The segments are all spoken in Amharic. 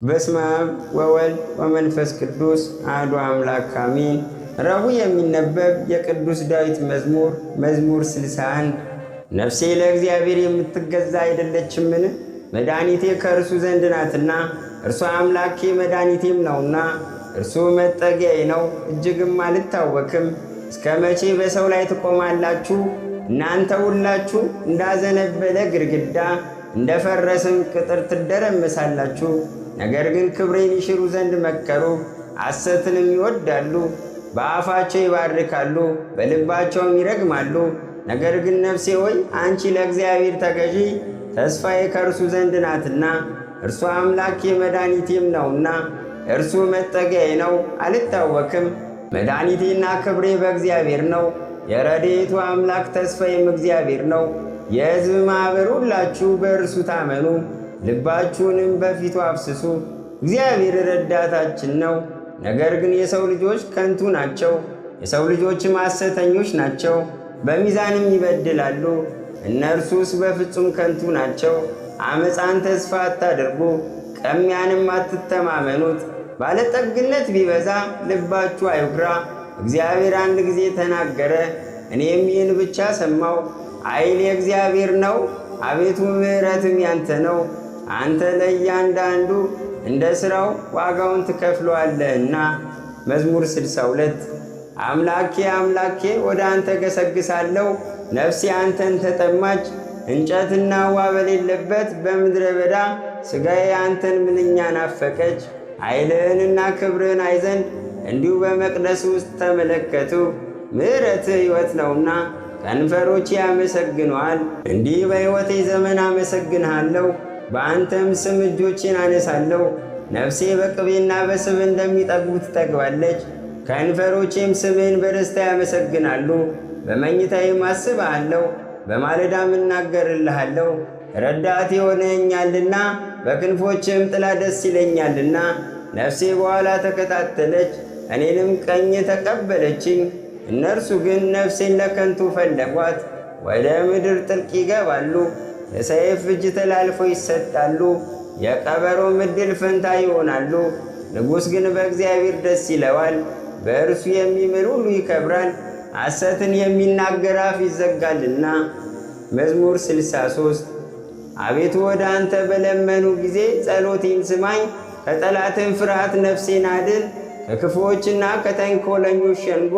በስመ አብ ወወልድ ወመንፈስ ቅዱስ አሐዱ አምላክ አሜን። ረቡዕ የሚነበብ የቅዱስ ዳዊት መዝሙር 61 ነፍሴ ለእግዚአብሔር የምትገዛ አይደለችምን? መድኃኒቴ ከእርሱ ዘንድ ናትና፣ እርሱ አምላኬ መድኃኒቴም ነውና። እርሱ መጠጊያዬ ነው፣ እጅግም አልታወክም። እስከ መቼ በሰው ላይ ትቆማላችሁ? እናንተ ሁላችሁ እንዳዘነበለ ግድግዳ እንደ ፈረስም ቅጥር ትደረመሳላችሁ። ነገር ግን ክብሬን ይሽሩ ዘንድ መከሩ፣ ሐሰትንም ይወዳሉ። በአፋቸው ይባርካሉ፣ በልባቸውም ይረግማሉ። ነገር ግን ነፍሴ ሆይ አንቺ ለእግዚአብሔር ተገዢ፣ ተስፋዬ ከእርሱ ዘንድ ናትና። እርሱ አምላኬ መድኃኒቴም ነውና፣ እርሱ መጠጊያዬ ነው፣ አልታወክም። መድኃኒቴና ክብሬ በእግዚአብሔር ነው፣ የረድኤቱ አምላክ ተስፋዬም እግዚአብሔር ነው። የሕዝብ ማኅበር ሁላችሁ በእርሱ ታመኑ፣ ልባችሁንም በፊቱ አፍስሱ። እግዚአብሔር ረዳታችን ነው። ነገር ግን የሰው ልጆች ከንቱ ናቸው፣ የሰው ልጆችም ሐሰተኞች ናቸው፣ በሚዛንም ይበድላሉ። እነርሱስ በፍጹም ከንቱ ናቸው። ዓመፃን ተስፋ አታድርጉ፣ ቀሚያንም አትተማመኑት። ባለጠግነት ቢበዛ ልባችሁ አይኩራ። እግዚአብሔር አንድ ጊዜ ተናገረ፣ እኔም ይህን ብቻ ሰማሁ። ኃይል የእግዚአብሔር ነው፣ አቤቱ ምሕረትም ያንተ ነው። አንተ ለእያንዳንዱ እንደ ሥራው ዋጋውን ትከፍለዋለህና። መዝሙር 62 አምላኬ አምላኬ ወደ አንተ ገሰግሳለሁ፣ ነፍሴ አንተን ተጠማች። እንጨትና ውኃ በሌለበት በምድረ በዳ ሥጋዬ አንተን ምንኛ ናፈቀች። ኃይልህንና ክብርህን አይ ዘንድ እንዲሁ በመቅደስ ውስጥ ተመለከቱ። ምሕረትህ ሕይወት ነውና ከንፈሮቼ ያመሰግኑሃል። እንዲህ በሕይወቴ ዘመን አመሰግንሃለሁ፣ በአንተም ስም እጆቼን አነሳለሁ። ነፍሴ በቅቤና በስብ እንደሚጠግቡ ትጠግባለች፣ ከንፈሮቼም ስምህን በደስታ ያመሰግናሉ። በመኝታዬም አስብሃለሁ፣ በማለዳም እናገርልሃለሁ። ረዳቴ ሆነኸኛልና በክንፎችም ጥላ ደስ ይለኛልና። ነፍሴ በኋላ ተከታተለች፣ እኔንም ቀኝ ተቀበለችኝ። እነርሱ ግን ነፍሴን ለከንቱ ፈለጓት፣ ወደ ምድር ጥልቅ ይገባሉ። ለሰይፍ እጅ ተላልፈው ይሰጣሉ፣ የቀበሮም ዕድል ፈንታ ይሆናሉ። ንጉሥ ግን በእግዚአብሔር ደስ ይለዋል፣ በእርሱ የሚምል ሁሉ ይከብራል። ሐሰትን የሚናገር አፍ ይዘጋልና። መዝሙር 63 አቤቱ ወደ አንተ በለመኑ ጊዜ ጸሎቴን ስማኝ። ከጠላትን ፍርሃት ነፍሴን አድን፣ ከክፉዎችና ከተንኰለኞች ሸንጎ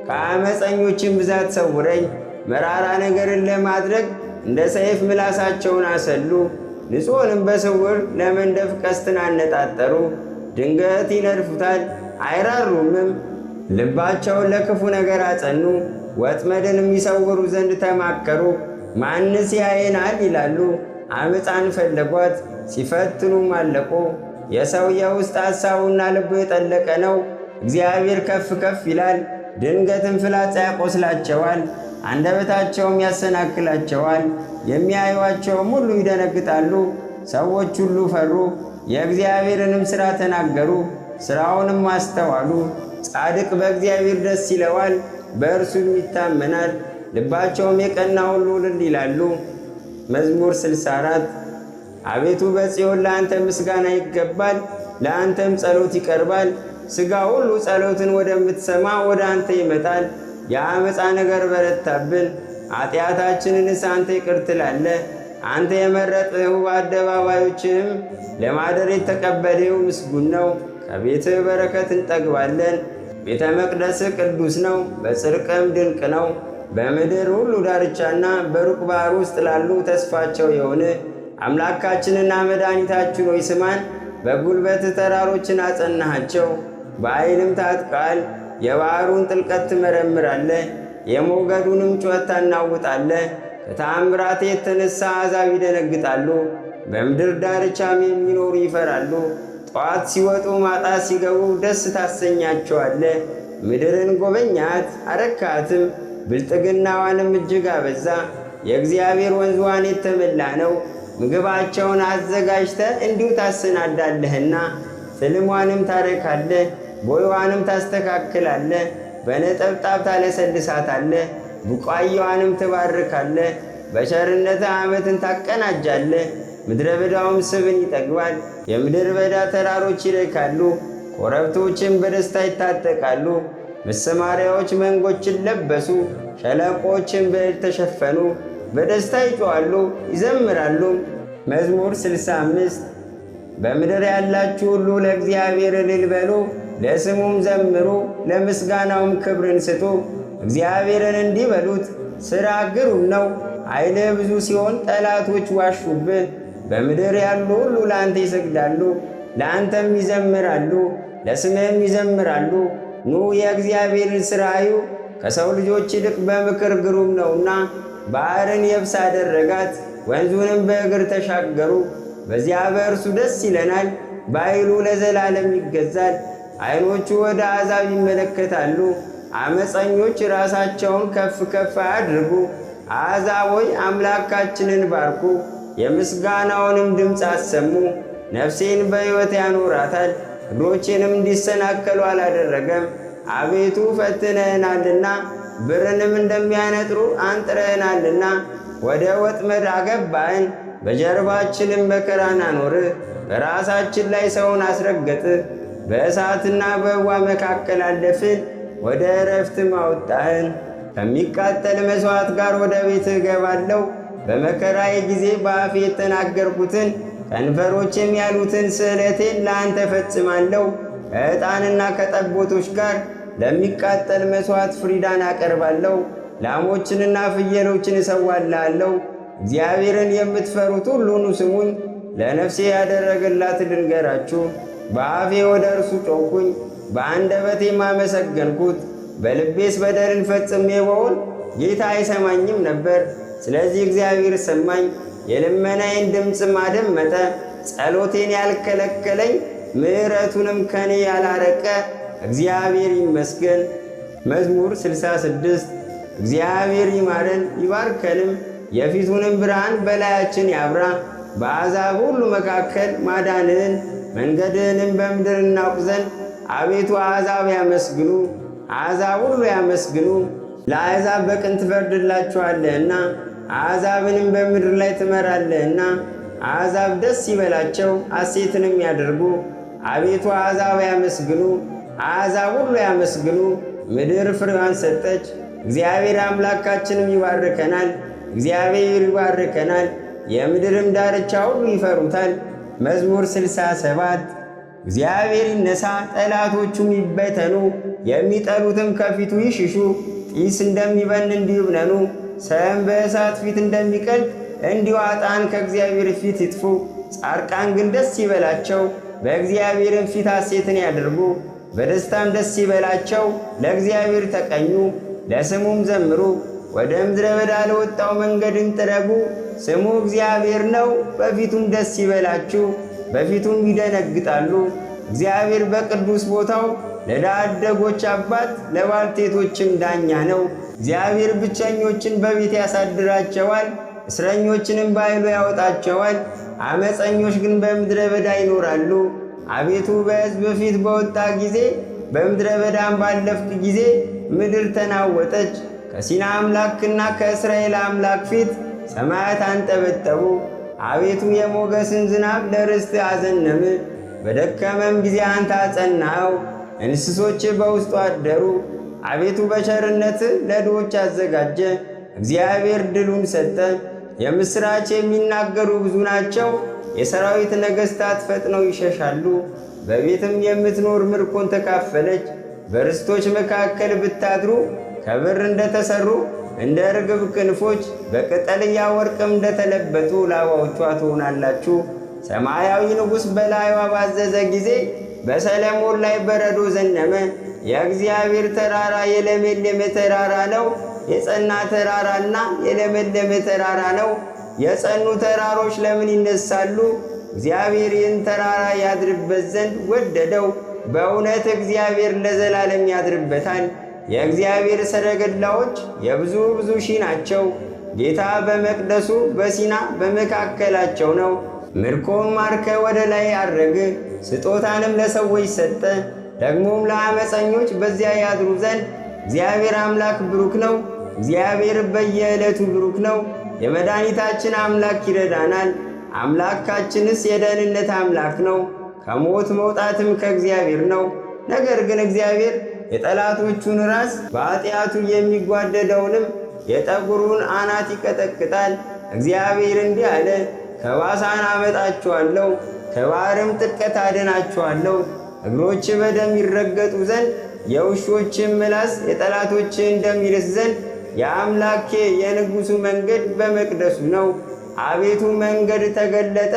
ከአመፀኞችን ብዛት ሰውረኝ። መራራ ነገርን ለማድረግ እንደ ሰይፍ ምላሳቸውን አሰሉ፣ ንጹሕንም በስውር ለመንደፍ ቀስትን አነጣጠሩ። ድንገት ይነድፉታል አይራሩምም፣ ልባቸውን ለክፉ ነገር አጸኑ። ወጥመድንም ይሰውሩ ዘንድ ተማከሩ። ማንስ ያየናል ይላሉ፣ ዓመፃን ፈለጓት፣ ሲፈትኑም አለቁ። የሰው የውስጥ ሐሳቡና ልቡ የጠለቀ ነው። እግዚአብሔር ከፍ ከፍ ይላል፣ ድንገትም ፍላጻ ያቆስላቸዋል፣ አንደበታቸውም ያሰናክላቸዋል። የሚያዩአቸውም ሁሉ ይደነግጣሉ። ሰዎች ሁሉ ፈሩ፣ የእግዚአብሔርንም ሥራ ተናገሩ፣ ሥራውንም አስተዋሉ። ጻድቅ በእግዚአብሔር ደስ ይለዋል፣ በእርሱም ይታመናል። ልባቸውም የቀና ሁሉ እልል ይላሉ። መዝሙር 64 አቤቱ በጽዮን ለአንተ ምስጋና ይገባል፣ ለአንተም ጸሎት ይቀርባል። ሥጋ ሁሉ ጸሎትን ወደምትሰማ ወደ አንተ ይመጣል። የአመፃ ነገር በረታብን፣ ኃጢአታችንንስ አንተ ይቅር ትላለህ። አንተ የመረጥኸው በአደባባዮችህም ለማደር የተቀበልኸው ምስጉን ነው። ከቤትህ በረከት እንጠግባለን። ቤተ መቅደስህ ቅዱስ ነው፣ በጽድቅም ድንቅ ነው። በምድር ሁሉ ዳርቻና በሩቅ ባሕር ውስጥ ላሉ ተስፋቸው የሆነ አምላካችንና መድኃኒታችን ሆይ ስማን። በጉልበትህ ተራሮችን አጸናሃቸው፣ በኃይልም ታጥቀሃል። የባሕሩን ጥልቀት ትመረምራለህ፣ የሞገዱንም ጩኸት ታናውጣለህ። ከተአምራት የተነሣ አሕዛብ ይደነግጣሉ፣ በምድር ዳርቻም የሚኖሩ ይፈራሉ። ጠዋት ሲወጡ ማታ ሲገቡ ደስ ታሰኛቸዋለህ። ምድርን ጎበኛት አረካትም፣ ብልጥግናዋንም እጅግ አበዛ። የእግዚአብሔር ወንዝ ውኃን የተመላ ነው። ምግባቸውን አዘጋጅተ እንዲሁ ታሰናዳለህና፣ ፍልሟንም ታረካለህ፣ ቦይዋንም ታስተካክላለህ። በነጠብጣብ ታለሰልሳታለህ፣ ቡቃያዋንም ትባርካለህ። በቸርነትህ ዓመትን ታቀናጃለህ፣ ምድረ በዳውም ስብን ይጠግባል። የምድር በዳ ተራሮች ይረካሉ፣ ኮረብቶችም በደስታ ይታጠቃሉ። መሰማሪያዎች መንጎችን ለበሱ፣ ሸለቆዎችን በእህል ተሸፈኑ። በደስታ ይጮኻሉ ይዘምራሉ። መዝሙር 65 በምድር ያላችሁ ሁሉ ለእግዚአብሔር እልል በሉ፣ ለስሙም ዘምሩ፣ ለምስጋናውም ክብርን ስጡ። እግዚአብሔርን እንዲህ በሉት፣ ሥራ ግሩም ነው፣ ኃይልህ ብዙ ሲሆን ጠላቶች ዋሹብህ። በምድር ያሉ ሁሉ ለአንተ ይሰግዳሉ፣ ለአንተም ይዘምራሉ፣ ለስምህም ይዘምራሉ። ኑ የእግዚአብሔርን ሥራ እዩ፣ ከሰው ልጆች ይልቅ በምክር ግሩም ነውና። ባሕርን የብስ አደረጋት፣ ወንዙንም በእግር ተሻገሩ። በዚያ በእርሱ ደስ ይለናል፣ በኃይሉ ለዘላለም ይገዛል። ዓይኖቹ ወደ አሕዛብ ይመለከታሉ፣ ዓመፀኞች ራሳቸውን ከፍ ከፍ አያድርጉ። አሕዛብ ሆይ አምላካችንን ባርኩ፣ የምስጋናውንም ድምፅ አሰሙ። ነፍሴን በሕይወት ያኖራታል፣ እግሮቼንም እንዲሰናከሉ አላደረገም። አቤቱ ፈትነህናልና፣ ብርንም እንደሚያነጥሩ አንጥረህናልና። ወደ ወጥመድ አገባህን፣ በጀርባችንም መከራን አኖርህ። በራሳችን ላይ ሰውን አስረገጥህ፣ በእሳትና በውኃ መካከል አለፍን፣ ወደ ዕረፍትም አወጣህን። ከሚቃጠል መሥዋዕት ጋር ወደ ቤትህ እገባለሁ። በመከራዬ ጊዜ በአፌ የተናገርኩትን ከንፈሮችም ያሉትን ስእለቴን ለአንተ ፈጽማለሁ። ከዕጣንና ከጠቦቶች ጋር ለሚቃጠል መሥዋዕት ፍሪዳን አቀርባለሁ። ላሞችንና ፍየሎችን እሰዋልሃለሁ። እግዚአብሔርን የምትፈሩት ሁሉ ኑ ስሙኝ፣ ለነፍሴ ያደረገላት ልንገራችሁ። በአፌ ወደ እርሱ ጮኽኩኝ፣ በአንደበቴም አመሰገንኩት። በልቤስ በደልን ፈጽሜ ብሆን ጌታ አይሰማኝም ነበር። ስለዚህ እግዚአብሔር ሰማኝ፣ የልመናዬን ድምፅም አደመጠ። ጸሎቴን ያልከለከለኝ ምሕረቱንም ከኔ ያላረቀ እግዚአብሔር ይመስገን። መዝሙር 66 እግዚአብሔር ይማረን ይባርከንም፣ የፊቱንም ብርሃን በላያችን ያብራ። በአሕዛብ ሁሉ መካከል ማዳንህን መንገድህንም በምድር እናውቅ ዘንድ አቤቱ አሕዛብ ያመስግኑ፣ አሕዛብ ሁሉ ያመስግኑ። ለአሕዛብ በቅን ትፈርድላቸዋለህና አሕዛብንም በምድር ላይ ትመራለህና። አሕዛብ ደስ ይበላቸው ሐሴትንም ያደርጉ። አቤቱ አሕዛብ ያመስግኑ፣ አሕዛብ ሁሉ ያመስግኑ። ምድር ፍሬዋን ሰጠች፣ እግዚአብሔር አምላካችንም ይባርከናል። እግዚአብሔር ይባርከናል፣ የምድርም ዳርቻ ሁሉ ይፈሩታል። መዝሙር 67 እግዚአብሔር ይነሣ፣ ጠላቶቹም ይበተኑ፣ የሚጠሉትም ከፊቱ ይሽሹ። ጢስ እንደሚበን እንዲሁ ይብነኑ፣ ሰም በእሳት ፊት እንደሚቀልጥ እንዲሁ ኃጥአን ከእግዚአብሔር ፊት ይጥፉ። ጻድቃን ግን ደስ ይበላቸው፣ በእግዚአብሔርም ፊት ሐሴትን ያድርጉ። በደስታም ደስ ይበላቸው፣ ለእግዚአብሔር ተቀኙ፣ ለስሙም ዘምሩ። ወደ ምድረ በዳ ለወጣው መንገድን ጥረጉ። ስሙ እግዚአብሔር ነው፣ በፊቱም ደስ ይበላችሁ፣ በፊቱም ይደነግጣሉ። እግዚአብሔር በቅዱስ ቦታው ለድሃ አደጎች አባት ለባልቴቶችም ዳኛ ነው። እግዚአብሔር ብቸኞችን በቤት ያሳድራቸዋል፣ እስረኞችንም በኃይሉ ያወጣቸዋል። ዓመፀኞች ግን በምድረ በዳ ይኖራሉ። አቤቱ በሕዝብ ፊት በወጣ ጊዜ በምድረ በዳም ባለፍክ ጊዜ ምድር ተናወጠች። ከሲና አምላክና ከእስራኤል አምላክ ፊት ሰማያት አንጠበጠቡ። አቤቱ የሞገስን ዝናብ ለርስት አዘነም፣ በደከመም ጊዜ አንተ አጸናኸው። እንስሶች በውስጡ አደሩ። አቤቱ በቸርነት ለድሆች አዘጋጀ፣ እግዚአብሔር ድሉን ሰጠ። የምሥራች የሚናገሩ ብዙ ናቸው፣ የሰራዊት ነገሥታት ፈጥነው ይሸሻሉ። በቤትም የምትኖር ምርኮን ተካፈለች። በርስቶች መካከል ብታድሩ ከብር እንደተሠሩ እንደ ርግብ ክንፎች በቅጠልያ ወርቅም እንደተለበጡ ላባዎቿ ትሆናላችሁ። ሰማያዊ ንጉሥ በላይዋ ባዘዘ ጊዜ በሰለሞን ላይ በረዶ ዘነመ። የእግዚአብሔር ተራራ የለመለመ ተራራ ነው፣ የጸና ተራራና የለመለመ ተራራ ነው። የጸኑ ተራሮች ለምን ይነሳሉ? እግዚአብሔር ይህን ተራራ ያድርበት ዘንድ ወደደው። በእውነት እግዚአብሔር ለዘላለም ያድርበታል። የእግዚአብሔር ሰረገላዎች የብዙ ብዙ ሺህ ናቸው። ጌታ በመቅደሱ በሲና በመካከላቸው ነው። ምርኮም ማርከ ወደ ላይ አረግ፣ ስጦታንም ለሰዎች ሰጠ። ደግሞም ለዓመፀኞች በዚያ ያድሩ ዘንድ እግዚአብሔር አምላክ ብሩክ ነው። እግዚአብሔር በየዕለቱ ብሩክ ነው። የመድኃኒታችን አምላክ ይረዳናል። አምላካችንስ የደህንነት አምላክ ነው፣ ከሞት መውጣትም ከእግዚአብሔር ነው። ነገር ግን እግዚአብሔር የጠላቶቹን ራስ በኃጢአቱ የሚጓደደውንም የጠጉሩን አናት ይቀጠቅጣል። እግዚአብሔር እንዲህ አለ፣ ከባሳን አመጣችኋለሁ፣ ከባሕርም ጥልቀት አድናችኋለሁ። እግሮች በደም ይረገጡ ዘንድ የውሾችን ምላስ የጠላቶችን ደም ይልስ ዘንድ የአምላኬ የንጉሡ መንገድ በመቅደሱ ነው። አቤቱ መንገድ ተገለጠ፣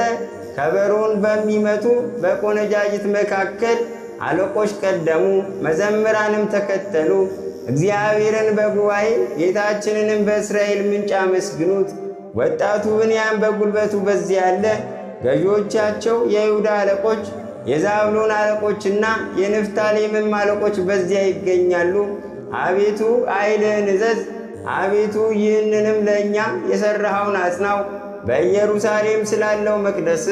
ከበሮን በሚመቱ በቆነጃጅት መካከል አለቆች ቀደሙ፣ መዘምራንም ተከተሉ። እግዚአብሔርን በጉባኤ ጌታችንንም በእስራኤል ምንጭ አመስግኑት። ወጣቱ ብንያም በጉልበቱ በዚያ አለ። ገዢዎቻቸው የይሁዳ አለቆች፣ የዛብሎን አለቆችና የንፍታሌምም አለቆች በዚያ ይገኛሉ። አቤቱ ኃይልህን እዘዝ፣ አቤቱ ይህንንም ለእኛ የሠራኸውን አጽናው። በኢየሩሳሌም ስላለው መቅደስ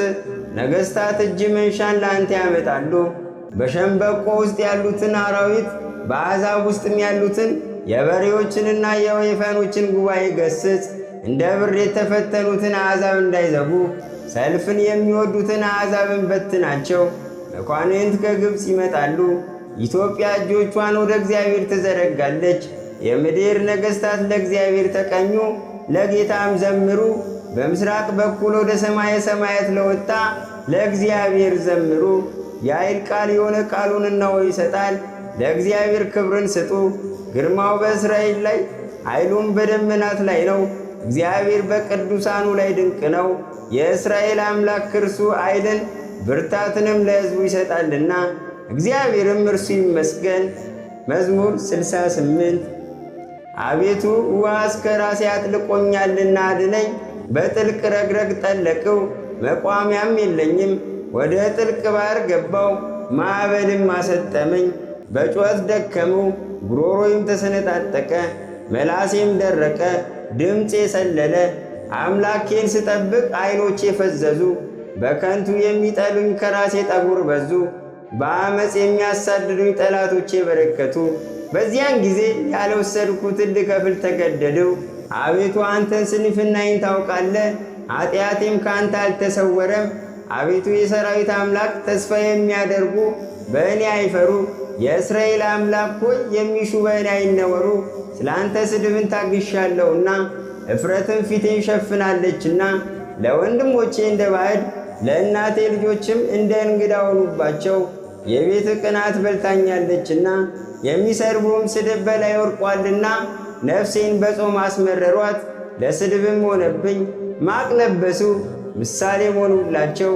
ነገሥታት እጅ መንሻን ለአንተ ያመጣሉ። በሸምበቆ ውስጥ ያሉትን አራዊት፣ በአሕዛብ ውስጥም ያሉትን የበሬዎችንና የወይፈኖችን ጉባኤ ገስጽ። እንደ ብር የተፈተኑትን አሕዛብ እንዳይዘጉ ሰልፍን የሚወዱትን አሕዛብን በትናቸው። መኳንንት ከግብፅ ይመጣሉ። ኢትዮጵያ እጆቿን ወደ እግዚአብሔር ትዘረጋለች። የምድር ነገሥታት ለእግዚአብሔር ተቀኙ፣ ለጌታም ዘምሩ። በምሥራቅ በኩል ወደ ሰማየ ሰማያት ለወጣ ለእግዚአብሔር ዘምሩ። የኃይል ቃል የሆነ ቃሉን እነሆ ይሰጣል። ለእግዚአብሔር ክብርን ስጡ። ግርማው በእስራኤል ላይ ኃይሉም በደመናት ላይ ነው። እግዚአብሔር በቅዱሳኑ ላይ ድንቅ ነው። የእስራኤል አምላክ እርሱ ኃይልን ብርታትንም ለሕዝቡ ይሰጣልና፣ እግዚአብሔርም እርሱ ይመስገን። መዝሙር 68 አቤቱ ውሃ እስከ ራሴ አጥልቆኛልና አድነኝ። በጥልቅ ረግረግ ጠለቅሁ፣ መቋሚያም የለኝም። ወደ ጥልቅ ባሕር ገባው፣ ማዕበልም አሰጠመኝ። በጩኸት ደከምሁ፣ ጉሮሮዬም ተሰነጣጠቀ፣ መላሴም ደረቀ፣ ድምፄ ሰለለ። አምላኬን ስጠብቅ ዓይኖቼ ፈዘዙ። በከንቱ የሚጠሉኝ ከራሴ ጠጉር በዙ። በአመፅ የሚያሳድዱኝ ጠላቶቼ በረከቱ። በዚያን ጊዜ ያልወሰድኩትን ልከፍል ተገደድሁ። አቤቱ አንተን ስንፍናዬን ታውቃለህ፣ ኃጢአቴም ከአንተ አልተሰወረም። አቤቱ የሰራዊት አምላክ ተስፋ የሚያደርጉ በእኔ አይፈሩ። የእስራኤል አምላክ ሆይ የሚሹ በእኔ አይነወሩ። ስለ አንተ ስድብን ታግሻለሁና እፍረትም ፊቴን ሸፍናለችና። ለወንድሞቼ እንደ ባዕድ ለእናቴ ልጆችም እንደ እንግዳ ሆኑባቸው። የቤት ቅናት በልታኛለችና የሚሰርቡም ስድብ በላይ ወርቋልና። ነፍሴን በጾም አስመረሯት፣ ለስድብም ሆነብኝ። ማቅ ለበሱ፣ ምሳሌም ሆኑላቸው።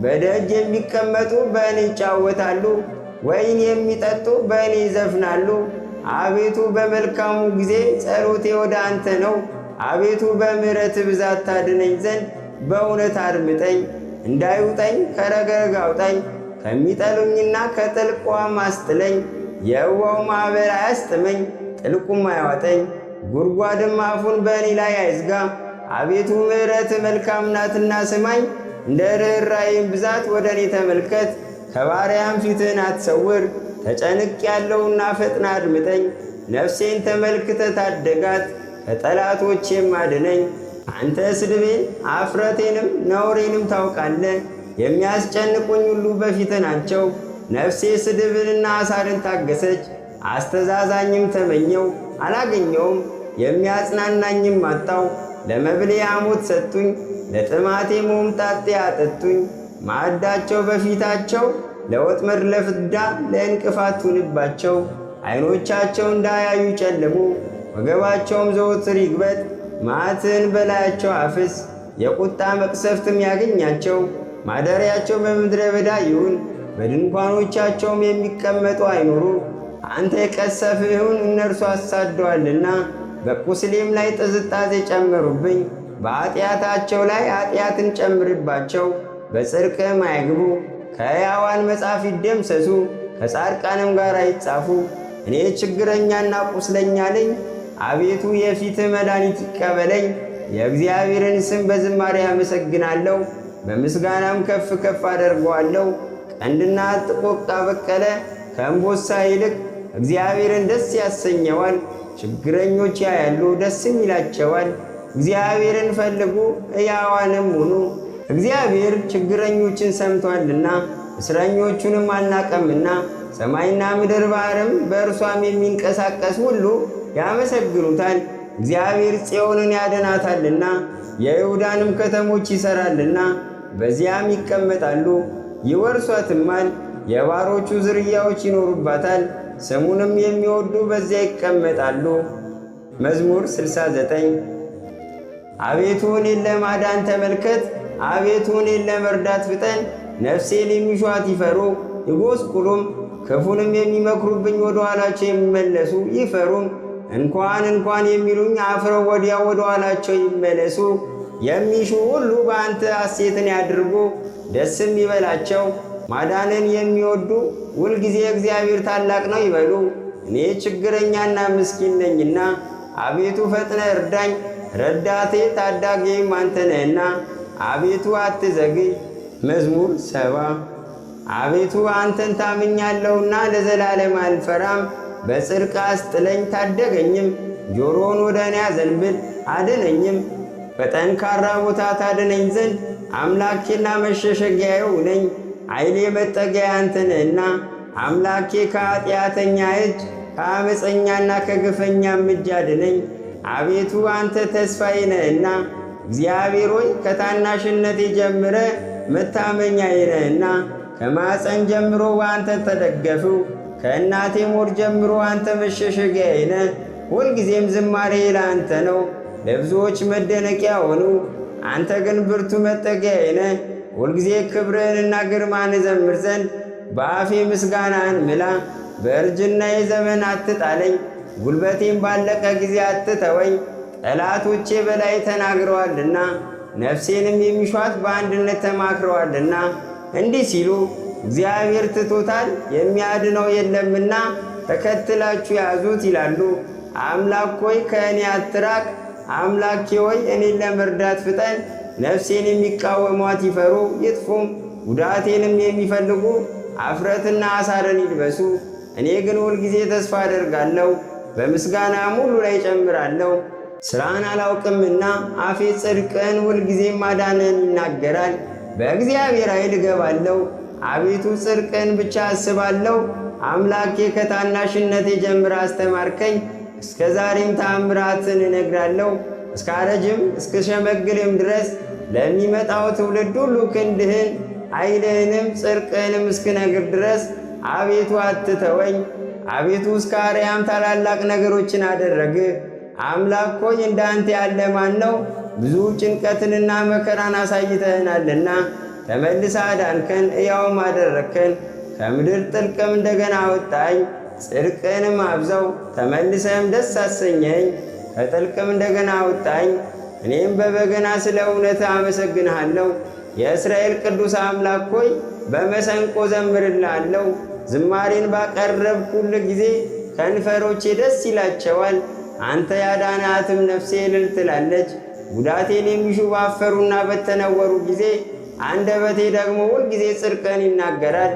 በደጅ የሚቀመጡ በእኔ ይጫወታሉ፣ ወይን የሚጠጡ በእኔ ይዘፍናሉ። አቤቱ በመልካሙ ጊዜ ጸሎቴ ወደ አንተ ነው። አቤቱ በምሕረት ብዛት ታድነኝ ዘንድ በእውነት አድምጠኝ። እንዳይውጠኝ ከረግረግ አውጣኝ፣ ከሚጠሉኝና ከጥልቅ ውኃም አስጥለኝ። የውኃው ማዕበል አያስጥመኝ፣ ጥልቁም አያዋጠኝ። ጉድጓድም አፉን በእኔ ላይ አይዝጋ። አቤቱ ምሕረት መልካም ናትና ስማኝ፣ እንደ ርኅራኄም ብዛት ወደ እኔ ተመልከት። ከባሪያም ፊትህን አትሰውር። ተጨንቅ ያለውና ፈጥና አድምጠኝ። ነፍሴን ተመልክተ ታደጋት፣ ከጠላቶቼም አድነኝ። አንተ ስድቤን አፍረቴንም ነውሬንም ታውቃለህ። የሚያስጨንቁኝ ሁሉ በፊትህ ናቸው። ነፍሴ ስድብንና አሳርን ታገሰች። አስተዛዛኝም ተመኘው አላገኘውም፣ የሚያጽናናኝም አጣው። ለመብሌ ሐሞት ሰጡኝ፣ ለጥማቴ ሆምጣጤ አጠጡኝ። ማዕዳቸው በፊታቸው ለወጥመድ ለፍዳ ለእንቅፋት ሁንባቸው። ዓይኖቻቸው እንዳያዩ ጨለሙ፣ ወገባቸውም ዘወትር ይግበጥ። መዓትህን በላያቸው አፍስ፣ የቁጣ መቅሰፍትም ያገኛቸው። ማደሪያቸው በምድረ በዳ ይሁን፣ በድንኳኖቻቸውም የሚቀመጡ አይኑሩ። አንተ የቀሰፍህውን እነርሱ አሳደዋልና፣ በቁስሌም ላይ ጥዝጣዜ ጨመሩብኝ። በኃጢአታቸው ላይ ኃጢአትን ጨምርባቸው፣ በጽድቅም አይግቡ። ከሕያዋን መጽሐፍ ይደምሰሱ፣ ከጻድቃንም ጋር አይጻፉ። እኔ ችግረኛና ቁስለኛ ነኝ። አቤቱ የፊትህ መድኃኒት ይቀበለኝ። የእግዚአብሔርን ስም በዝማሬ አመሰግናለሁ፣ በምስጋናም ከፍ ከፍ አደርገዋለሁ። ቀንድና ጥቆቃ በቀለ ከእንቦሳ ይልቅ እግዚአብሔርን ደስ ያሰኘዋል። ችግረኞች ያያሉ ደስም ይላቸዋል። እግዚአብሔርን ፈልጉ ሕያዋንም ሁኑ። እግዚአብሔር ችግረኞችን ሰምቷልና እስረኞቹንም አልናቀምና ሰማይና ምድር ባሕርም በእርሷም የሚንቀሳቀስ ሁሉ ያመሰግኑታል። እግዚአብሔር ጽዮንን ያድናታልና የይሁዳንም ከተሞች ይሠራልና በዚያም ይቀመጣሉ፣ ይወርሷትማል። የባሮቹ ዝርያዎች ይኖሩባታል፣ ስሙንም የሚወዱ በዚያ ይቀመጣሉ። መዝሙር 69 አቤቱ እኔን ለማዳን ተመልከት፣ አቤቱ እኔን ለመርዳት ፍጠን። ነፍሴን የሚሿት ይፈሩ ይጎስቁሉም፣ ክፉንም የሚመክሩብኝ ወደ ኋላቸው የሚመለሱ ይፈሩም። እንኳን የሚሉኝ አፍረው ወዲያው ወደ ኋላቸው ይመለሱ። የሚሹ ሁሉ በአንተ ሐሴትን ያድርጉ፣ ደስም ይበላቸው። ማዳንን የሚወዱ ሁልጊዜ እግዚአብሔር ታላቅ ነው ይበሉ። እኔ ችግረኛና ምስኪን ነኝና አቤቱ ፈጥነ እርዳኝ። ረዳቴ ታዳጊም አንተ ነህና አቤቱ አትዘግይ። መዝሙር 70 አቤቱ አንተን ታምኛለሁና ለዘላለም አልፈራም። በጽድቅ አስጥለኝ ታደገኝም፣ ጆሮውን ወደ እኔ አዘንብል አድነኝም። በጠንካራ ቦታ ታድነኝ ዘንድ አምላኬና መሸሸጊያዬው ነኝ። ኃይሌ መጠጊያ አንተ ነህና አምላኬ ከኃጢአተኛ እጅ ከአመፀኛና ከግፈኛም እጅ አድነኝ። አቤቱ አንተ ተስፋዬ ነህና እግዚአብሔር ሆይ ከታናሽነቴ ጀምረ መታመኛዬ ነህና ከማፀን ጀምሮ በአንተ ተደገፍሁ። ከእናቴ ሞት ጀምሮ አንተ መሸሸጊያዬ ነህ። ሁልጊዜም ዝማሬ ለአንተ ነው፣ ለብዙዎች መደነቂያ ሆኑ። አንተ ግን ብርቱ መጠጊያዬ ነህ። ሁልጊዜ ክብርህንና ግርማን እዘምር ዘንድ በአፌ ምስጋናህን ምላ። በእርጅናዬ ዘመን አትጣለኝ፣ ጉልበቴም ባለቀ ጊዜ አትተወኝ። ጠላቶቼ በላይ ተናግረዋልና ነፍሴንም የሚሿት በአንድነት ተማክረዋልና እንዲህ ሲሉ እግዚአብሔር ትቶታል፣ የሚያድነው የለምና ተከትላችሁ ያዙት ይላሉ። አምላክ ሆይ ከእኔ አትራቅ፣ አምላኬ ሆይ እኔን ለመርዳት ፍጠን። ነፍሴን የሚቃወሟት ይፈሩ ይጥፉም፣ ጉዳቴንም የሚፈልጉ አፍረትና አሳርን ይልበሱ። እኔ ግን ሁልጊዜ ተስፋ አደርጋለሁ፣ በምስጋናም ሁሉ ላይ ጨምራለሁ። ሥራን አላውቅምና አፌ ጽድቅን ሁልጊዜም ማዳንን ይናገራል። በእግዚአብሔር ኃይል እገባለሁ፣ አቤቱ ጽድቅን ብቻ አስባለሁ። አምላኬ ከታናሽነቴ ጀምረ አስተማርከኝ፣ እስከ ዛሬም ተአምራትን እነግራለሁ። እስካረጅም እስክሸመግልም ድረስ ለሚመጣው ትውልድ ሁሉ ክንድህን ኃይልህንም ጽድቅህንም እስክነግር ድረስ አቤቱ አትተወኝ። አቤቱ እስከ አርያም ታላላቅ ነገሮችን አደረግህ። አምላክ ሆይ እንዳንተ ያለ ማን ነው? ብዙ ጭንቀትንና መከራን አሳይተህናልና ተመልሰ አዳንከን፣ ሕያውም አደረግከን። ከምድር ጥልቅም እንደገና አወጣኝ፣ ጽድቅንም አብዛው። ተመልሰህም ደስ አሰኘኝ፣ ከጥልቅም እንደገና አወጣኝ። እኔም በበገና ስለ እውነትህ አመሰግንሃለሁ። የእስራኤል ቅዱስ አምላክ ሆይ በመሰንቆ ዘምርልሃለሁ። ዝማሬን ባቀረብኩ ሁል ጊዜ ከንፈሮቼ ደስ ይላቸዋል። አንተ ያዳናትም ነፍሴ እልል ትላለች። ጉዳቴን የሚሹ ባፈሩና በተነወሩ ጊዜ አንደበቴ ደግሞ ሁልጊዜ ጽድቅን ይናገራል።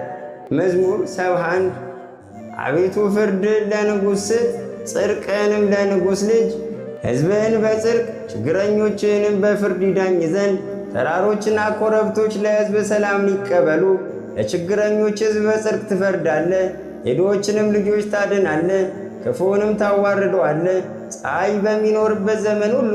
መዝሙር 71 አቤቱ ፍርድን ለንጉሥ ስጥ፣ ጽድቅንም ለንጉሥ ልጅ። ሕዝብህን በጽድቅ ችግረኞችህንም በፍርድ ይዳኝ ዘንድ ተራሮችና ኮረብቶች ለሕዝብ ሰላምን ይቀበሉ። ለችግረኞች ሕዝብ በጽድቅ ትፈርዳለህ፣ የድሆችንም ልጆች ታድናለህ፣ ክፉውንም ታዋርደዋለህ። ፀሐይ በሚኖርበት ዘመን ሁሉ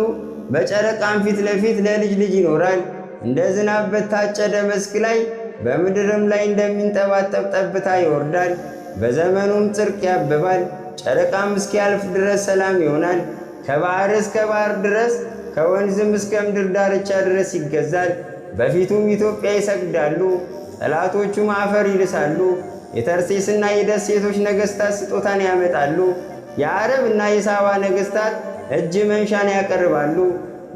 በጨረቃም ፊት ለፊት ለልጅ ልጅ ይኖራል። እንደ ዝናብ በታጨደ መስክ ላይ በምድርም ላይ እንደሚንጠባጠብ ጠብታ ይወርዳል። በዘመኑም ጽድቅ ያብባል። ጨረቃም እስኪያልፍ ድረስ ሰላም ይሆናል። ከባሕር እስከ ባሕር ድረስ ከወንዝም እስከ ምድር ዳርቻ ድረስ ይገዛል። በፊቱም ኢትዮጵያ ይሰግዳሉ፣ ጠላቶቹም አፈር ይልሳሉ። የተርሴስና የደሴቶች ነገሥታት ስጦታን ያመጣሉ። የአረብና የሳባ ነገሥታት እጅ መንሻን ያቀርባሉ።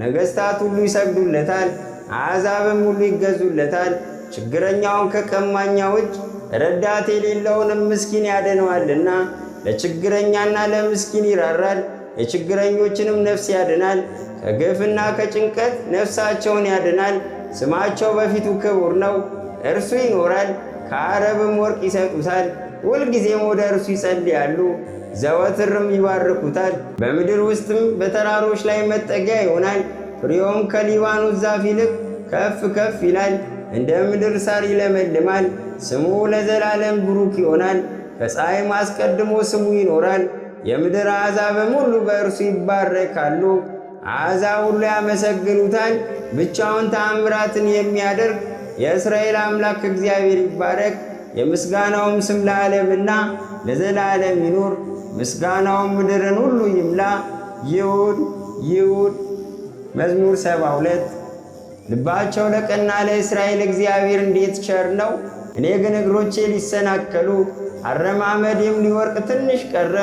ነገሥታት ሁሉ ይሰግዱለታል፣ አሕዛብም ሁሉ ይገዙለታል። ችግረኛውን ከቀማኛው እጅ ረዳት የሌለውንም ምስኪን ያድነዋልና። ለችግረኛና ለምስኪን ይራራል፣ የችግረኞችንም ነፍስ ያድናል። ከግፍና ከጭንቀት ነፍሳቸውን ያድናል። ስማቸው በፊቱ ክቡር ነው፣ እርሱ ይኖራል። ከአረብም ወርቅ ይሰጡታል፣ ሁልጊዜም ወደ እርሱ ይጸልያሉ፣ ዘወትርም ይባርኩታል። በምድር ውስጥም በተራሮች ላይ መጠጊያ ይሆናል። ፍሬውም ከሊባኖስ ዛፍ ይልቅ ከፍ ከፍ ይላል፣ እንደ ምድር ሳር ይለመልማል። ስሙ ለዘላለም ብሩክ ይሆናል። ከፀሐይም አስቀድሞ ስሙ ይኖራል። የምድር አሕዛብም ሁሉ በእርሱ ይባረካሉ። አሕዛብ ሁሉ ያመሰግኑታል። ብቻውን ተአምራትን የሚያደርግ የእስራኤል አምላክ እግዚአብሔር ይባረክ። የምስጋናውም ስም ለዓለምና ለዘላለም ይኑር። ምስጋናውም ምድርን ሁሉ ይምላ። ይሁን ይሁን። መዝሙር 72 ልባቸው ለቀና ለእስራኤል እግዚአብሔር እንዴት ቸር ነው። እኔ ግን እግሮቼ ሊሰናከሉ አረማመዴም ሊወርቅ ትንሽ ቀረ።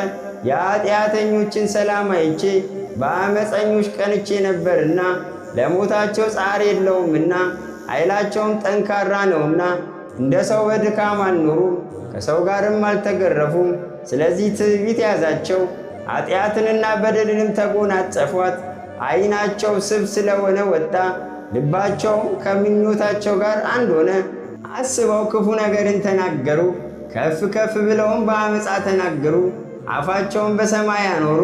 የኃጢአተኞችን ሰላም አይቼ በአመፀኞች ቀንቼ ነበርና ለሞታቸው ጻር የለውምና ኃይላቸውም ጠንካራ ነውና እንደ ሰው በድካም አልኖሩም፣ ከሰው ጋርም አልተገረፉም። ስለዚህ ትዕቢት ያዛቸው፣ ኃጢአትንና በደልንም ተጎናጸፏት። ዓይናቸው ስብ ስለሆነ ወጣ፣ ልባቸውም ከምኞታቸው ጋር አንድ ሆነ። አስበው ክፉ ነገርን ተናገሩ፣ ከፍ ከፍ ብለውም በአመፃ ተናገሩ። አፋቸውን በሰማይ አኖሩ፣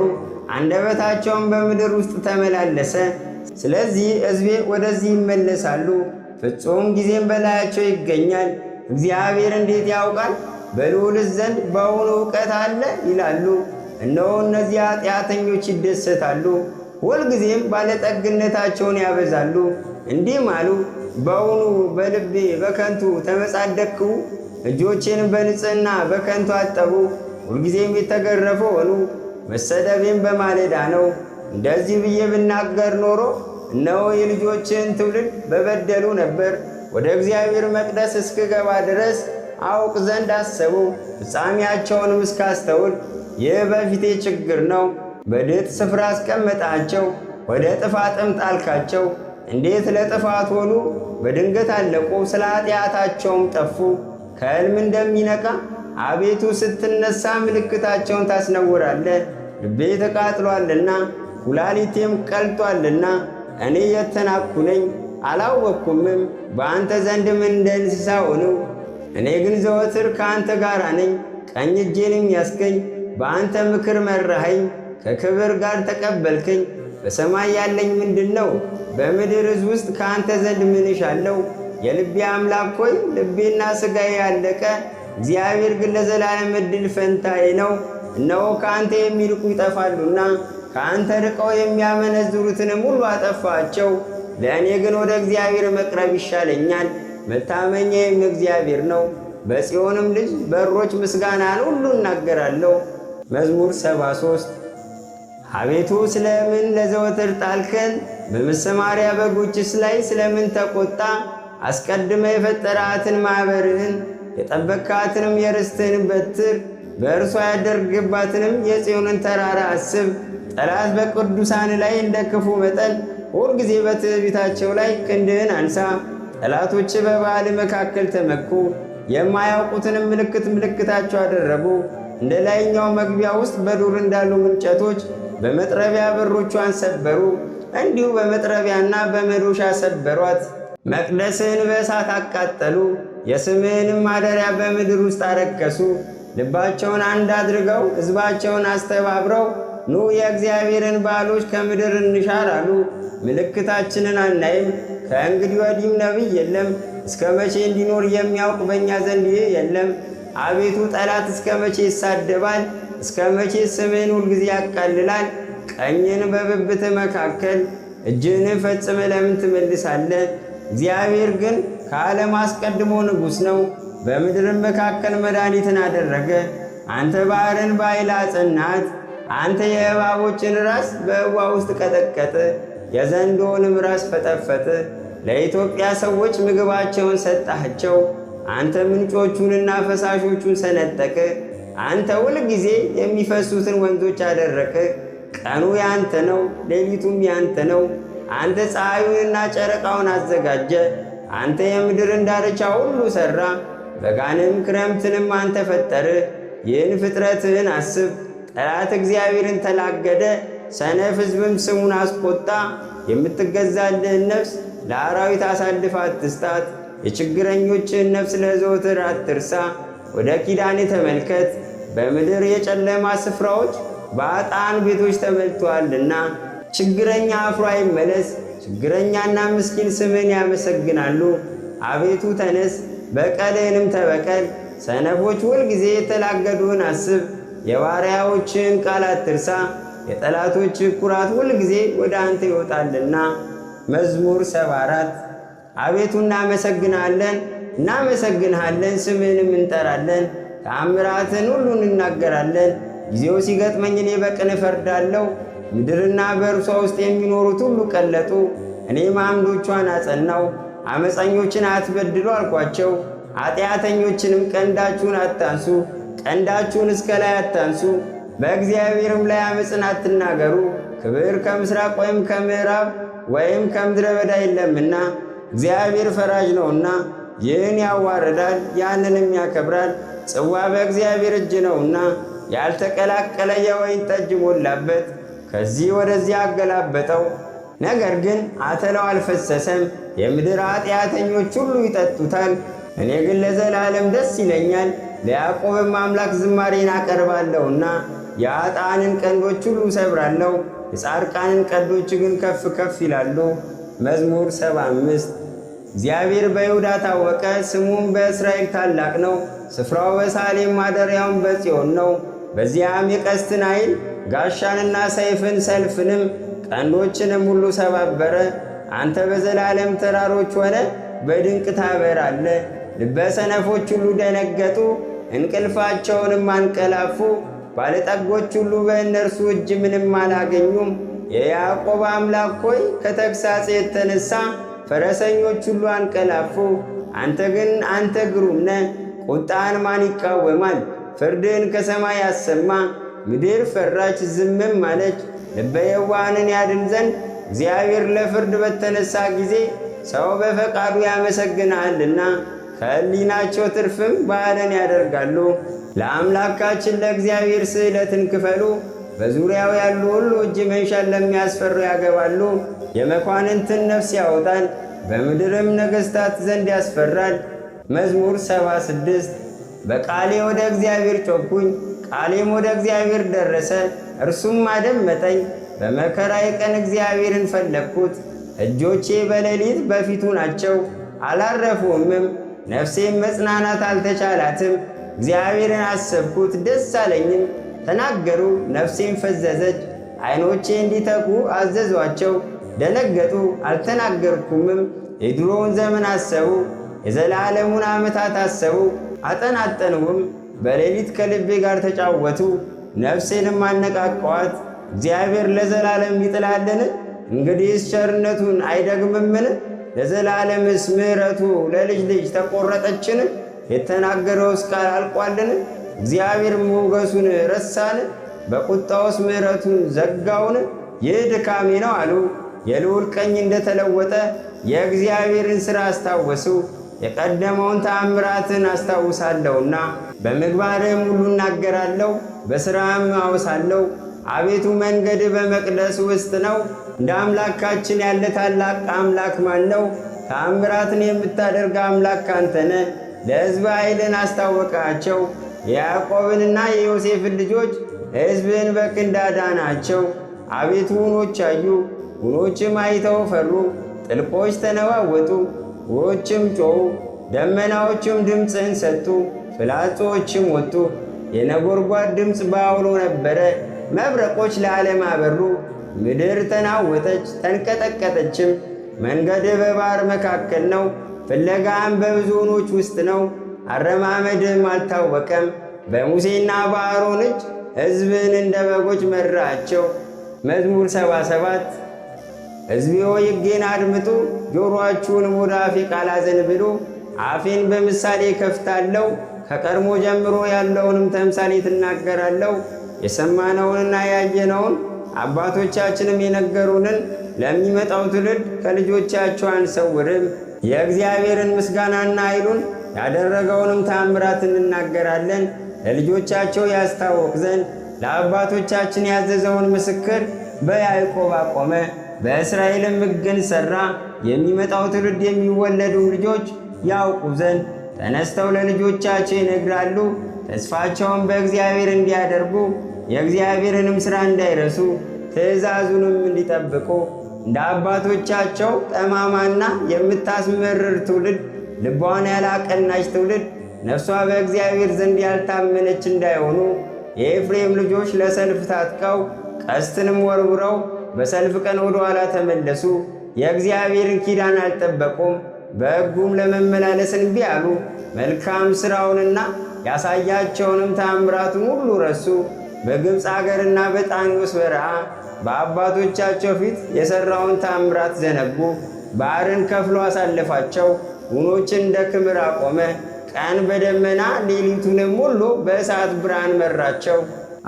አንደበታቸውን በምድር ውስጥ ተመላለሰ። ስለዚህ ሕዝቤ ወደዚህ ይመለሳሉ፣ ፍጹም ጊዜም በላያቸው ይገኛል። እግዚአብሔር እንዴት ያውቃል? በልዑልስ ዘንድ በውኑ እውቀት አለ ይላሉ። እነሆ እነዚህ ኃጢአተኞች ይደሰታሉ፣ ሁልጊዜም ባለጠግነታቸውን ያበዛሉ። እንዲህም አሉ፣ በውኑ በልቤ በከንቱ ተመጻደቅሁ፣ እጆቼን በንጽሕና በከንቱ አጠቡ። ሁልጊዜም የተገረፉ ሆኑ፣ መሰደቤም በማለዳ ነው። እንደዚህ ብዬ ብናገር ኖሮ እነሆ የልጆችን ትውልድ በበደሉ ነበር። ወደ እግዚአብሔር መቅደስ እስክገባ ድረስ አውቅ ዘንድ አሰቡ፣ ፍጻሜያቸውንም እስካስተውል። ይህ በፊቴ ችግር ነው። በድጥ ስፍራ አስቀመጣቸው፣ ወደ ጥፋትም ጣልካቸው። እንዴት ለጥፋት ሆኑ! በድንገት አለቁ፣ ስለ ኃጢአታቸውም ጠፉ። ከሕልም እንደሚነቃ አቤቱ ስትነሳ ምልክታቸውን ታስነውራለህ። ልቤ ተቃጥሏልና ኩላሊቴም ቀልጧልና እኔ የተናቅሁ ነኝ አላወቅኩምም። በአንተ ዘንድም እንደ እንስሳ ሆንሁ። እኔ ግን ዘወትር ከአንተ ጋር ነኝ፣ ቀኝ እጄንም ያስገኝ። በአንተ ምክር መራኸኝ፣ ከክብር ጋር ተቀበልከኝ። በሰማይ ያለኝ ምንድን ነው? በምድር ሕዝብ ውስጥ ከአንተ ዘንድ ምን እሻለሁ? የልቤ አምላክ ሆይ ልቤና ሥጋዬ ያለቀ፣ እግዚአብሔር ግን ለዘላለም ዕድል ፈንታዬ ነው። እነሆ ከአንተ የሚርቁ ይጠፋሉና ከአንተ ርቀው የሚያመነዝሩትንም ሁሉ አጠፋቸው። ለእኔ ግን ወደ እግዚአብሔር መቅረብ ይሻለኛል፣ መታመኛዬም እግዚአብሔር ነው። በጽዮንም ልጅ በሮች ምስጋናን ሁሉ እናገራለሁ። መዝሙር 73 አቤቱ ስለምን ለዘወትር ጣልከን? በመሰማሪያ በጎችስ ላይ ስለምን ተቆጣ? አስቀድመ የፈጠራትን ማኅበርህን የጠበቅካትንም የርስትህን በትር በእርሷ ያደርግባትንም የጽዮንን ተራራ አስብ። ጠላት በቅዱሳን ላይ እንደ ክፉ መጠን ሁልጊዜ በትዕቢታቸው ላይ ክንድህን አንሳ። ጠላቶች በበዓል መካከል ተመኩ፣ የማያውቁትንም ምልክታቸው አደረጉ። እንደ ላይኛው መግቢያ ውስጥ በዱር እንዳሉ እንጨቶች በመጥረቢያ በሮቿን ሰበሩ፣ እንዲሁ በመጥረቢያና በመዶሻ ሰበሯት። መቅደስህን በእሳት አቃጠሉ፣ የስምህንም ማደሪያ በምድር ውስጥ አረከሱ። ልባቸውን አንድ አድርገው ሕዝባቸውን አስተባብረው ኑ የእግዚአብሔርን በዓሎች ከምድር እንሻር አሉ። ምልክታችንን አናይም፣ ከእንግዲህ ወዲህም ነቢይ የለም። እስከ መቼ እንዲኖር የሚያውቅ በእኛ ዘንድ ይህ የለም። አቤቱ ጠላት እስከ መቼ ይሳደባል? እስከ መቼ ስምህን ሁልጊዜ ያቃልላል? ቀኝን በብብት መካከል እጅህን ፈጽመ ለምን ትመልሳለህ? እግዚአብሔር ግን ከዓለም አስቀድሞ ንጉሥ ነው፣ በምድርም መካከል መድኃኒትን አደረገ። አንተ ባሕርን በኃይል አጸናት። አንተ የእባቦችን ራስ በእዋ ውስጥ ቀጠቀጥ፣ የዘንዶውንም ራስ ፈጠፈጥ። ለኢትዮጵያ ሰዎች ምግባቸውን ሰጣቸው። አንተ ምንጮቹንና ፈሳሾቹን ሰነጠቅ። አንተ ሁልጊዜ የሚፈሱትን ወንዞች አደረቅ። ቀኑ ያንተ ነው፣ ሌሊቱም ያንተ ነው። አንተ ፀሐዩንና ጨረቃውን አዘጋጀ። አንተ የምድርን ዳርቻ ሁሉ ሠራ፣ በጋንም ክረምትንም አንተ ፈጠር። ይህን ፍጥረትህን አስብ። ጠላት እግዚአብሔርን ተላገደ፣ ሰነፍ ሕዝብም ስሙን አስቆጣ። የምትገዛልህን ነፍስ ለአራዊት አሳልፍ አትስጣት። የችግረኞችን ነፍስ ለዘወትር አትርሳ። ወደ ኪዳኔ ተመልከት፣ በምድር የጨለማ ስፍራዎች በአጣን ቤቶች ተመልተዋልና። ችግረኛ አፍሮ አይመለስ፣ ችግረኛና ምስኪን ስምን ያመሰግናሉ። አቤቱ ተነስ፣ በቀልህንም ተበቀል። ሰነፎች ሁልጊዜ የተላገዱህን አስብ። የባሪያዎችን ቃል አትርሳ። የጠላቶች ኩራት ሁልጊዜ ወደ አንተ ይወጣልና። መዝሙር 74 አቤቱ እናመሰግንሃለን፣ ስምህንም እንጠራለን። ተአምራትን ሁሉ እንናገራለን። ጊዜው ሲገጥመኝ እኔ በቅን እፈርዳለሁ። ምድርና በእርሷ ውስጥ የሚኖሩት ሁሉ ቀለጡ። እኔም አምዶቿን አጸናው። ዓመፀኞችን አትበድሉ አልኳቸው። ኃጢአተኞችንም ቀንዳችሁን አታንሱ፣ ቀንዳችሁን እስከ ላይ አታንሱ። በእግዚአብሔርም ላይ ዓመፅን አትናገሩ። ክብር ከምሥራቅ ወይም ከምዕራብ ወይም ከምድረ በዳ የለምና። እግዚአብሔር ፈራጅ ነውና ይህን ያዋርዳል፣ ያንንም ያከብራል። ጽዋ በእግዚአብሔር እጅ ነውና ያልተቀላቀለ የወይን ጠጅ ሞላበት፣ ከዚህ ወደዚያ አገላበጠው። ነገር ግን አተላው አልፈሰሰም። የምድር ኃጢአተኞች ሁሉ ይጠጡታል። እኔ ግን ለዘላለም ደስ ይለኛል፣ ለያዕቆብም አምላክ ዝማሬን አቀርባለሁና። የኃጥአንን ቀንዶች ሁሉ ሰብራለሁ፣ የጻድቃንን ቀንዶች ግን ከፍ ከፍ ይላሉ። መዝሙር 75 እግዚአብሔር በይሁዳ ታወቀ፣ ስሙም በእስራኤል ታላቅ ነው። ስፍራው በሳሌም ማደሪያውም በጽዮን ነው። በዚያም የቀስትን ኃይል ጋሻንና ሰይፍን ሰልፍንም ቀንዶችንም ሁሉ ሰባበረ። አንተ በዘላለም ተራሮች ሆነ በድንቅ ታበራለ። ልበ ሰነፎች ሁሉ ደነገጡ፣ እንቅልፋቸውንም አንቀላፉ። ባለጠጎች ሁሉ በእነርሱ እጅ ምንም አላገኙም። የያዕቆብ አምላክ ሆይ ከተግሣጽ የተነሣ ፈረሰኞች ሁሉ አንቀላፉ። አንተ ግሩም ነህ፣ ቁጣን ማን ይቃወማል? ፍርድን ከሰማይ አሰማ። ምድር ፈራች ዝምም አለች። ልበ የዋሃንን ያድን ዘንድ እግዚአብሔር ለፍርድ በተነሣ ጊዜ ሰው በፈቃዱ ያመሰግናልና ከሕሊናቸው ትርፍም በዓልን ያደርጋሉ። ለአምላካችን ለእግዚአብሔር ስእለትን ክፈሉ። በዙሪያው ያሉ ሁሉ እጅ መንሻን ለሚያስፈሩ ያገባሉ። የመኳንንትን ነፍስ ያወጣል፣ በምድርም ነገሥታት ዘንድ ያስፈራል። መዝሙር 76 በቃሌ ወደ እግዚአብሔር ጮኽኩኝ፣ ቃሌም ወደ እግዚአብሔር ደረሰ፣ እርሱም አደመጠኝ። በመከራዬ ቀን እግዚአብሔርን ፈለግኩት። እጆቼ በሌሊት በፊቱ ናቸው፣ አላረፉምም። ነፍሴም መጽናናት አልተቻላትም። እግዚአብሔርን አሰብኩት፣ ደስ አለኝም። ተናገሩ፣ ነፍሴም ፈዘዘች። ዓይኖቼ እንዲተጉ አዘዟቸው፣ ደነገጡ፣ አልተናገርኩምም። የድሮውን ዘመን አሰቡ፣ የዘላለሙን ዓመታት አሰቡ፣ አጠናጠኑም። በሌሊት ከልቤ ጋር ተጫወቱ፣ ነፍሴንም አነቃቀዋት። እግዚአብሔር ለዘላለም ይጥላልን? እንግዲህስ ቸርነቱን አይደግምምን? ለዘላለምስ ምሕረቱ ለልጅ ልጅ ተቆረጠችን? የተናገረውስ ቃል አልቋልን? እግዚአብሔር ሞገሱን ረሳን? በቁጣውስ ምሕረቱን ዘጋውን? ይህ ድካሜ ነው አሉ። የልዑል ቀኝ እንደተለወጠ የእግዚአብሔርን ሥራ አስታወሱ። የቀደመውን ተአምራትን አስታውሳለሁና በምግባርህም ሁሉ እናገራለሁ፣ በሥራህም አወሳለሁ። አቤቱ መንገድ በመቅደስ ውስጥ ነው። እንደ አምላካችን ያለ ታላቅ አምላክ ማን ነው? ተአምራትን የምታደርግ አምላክ አንተ ነህ። ለሕዝብ ኃይልን አስታወቃቸው። የያዕቆብንና የዮሴፍን ልጆች ሕዝብን በክንድ አዳናቸው። አቤቱ ውኆች አዩ፣ ውኆችም አይተው ፈሩ። ጥልቆች ተነዋወጡ፣ ውኆችም ጮኹ። ደመናዎችም ድምፅህን ሰጡ፣ ፍላጾችም ወጡ። የነጎድጓድ ድምፅ በአውሎ ነበረ፣ መብረቆች ለዓለም አበሩ። ምድር ተናወጠች ተንቀጠቀጠችም። መንገድህ በባሕር መካከል ነው፣ ፍለጋህም በብዙ ውኆች ውስጥ ነው። አረማመድህም አልታወቀም። በሙሴና በአሮን እጅ ሕዝብህን እንደ በጎች መራቸው። መዝሙር 77 ሕዝቤ ሆይ ሕጌን አድምጡ፣ ጆሮአችሁንም ወደ አፌ ቃል አዘንብሉ። አፌን በምሳሌ ከፍታለሁ፣ ከቀድሞ ጀምሮ ያለውንም ተምሳሌት እናገራለሁ። የሰማነውንና ያየነውን አባቶቻችንም የነገሩንን ለሚመጣው ትውልድ ከልጆቻቸው አንሰውርም። የእግዚአብሔርን ምስጋናና ኃይሉን ያደረገውንም ተአምራት እንናገራለን። ለልጆቻቸው ያስታወቅ ዘንድ ለአባቶቻችን ያዘዘውን ምስክር በያዕቆብ አቆመ፣ በእስራኤልም ሕግን ሠራ። የሚመጣው ትውልድ የሚወለዱ ልጆች ያውቁ ዘንድ ተነስተው ለልጆቻቸው ይነግራሉ። ተስፋቸውን በእግዚአብሔር እንዲያደርጉ የእግዚአብሔርንም ሥራ እንዳይረሱ ትእዛዙንም እንዲጠብቁ እንደ አባቶቻቸው ጠማማና የምታስመርር ትውልድ፣ ልቧን ያላቀናች ትውልድ፣ ነፍሷ በእግዚአብሔር ዘንድ ያልታመነች እንዳይሆኑ የኤፍሬም ልጆች ለሰልፍ ታጥቀው ቀስትንም ወርውረው በሰልፍ ቀን ወደ ኋላ ተመለሱ። የእግዚአብሔርን ኪዳን አልጠበቁም፣ በሕጉም ለመመላለስ እንቢ አሉ። መልካም ሥራውንና ያሳያቸውንም ታምራቱን ሁሉ ረሱ። በግብፅ አገርና በጣኔዎስ በረሃ በአባቶቻቸው ፊት የሠራውን ታምራት ዘነጉ። ባሕርን ከፍሎ አሳለፋቸው፣ ውኆችን እንደ ክምር አቆመ። ቀን በደመና ሌሊቱንም ሁሉ በእሳት ብርሃን መራቸው።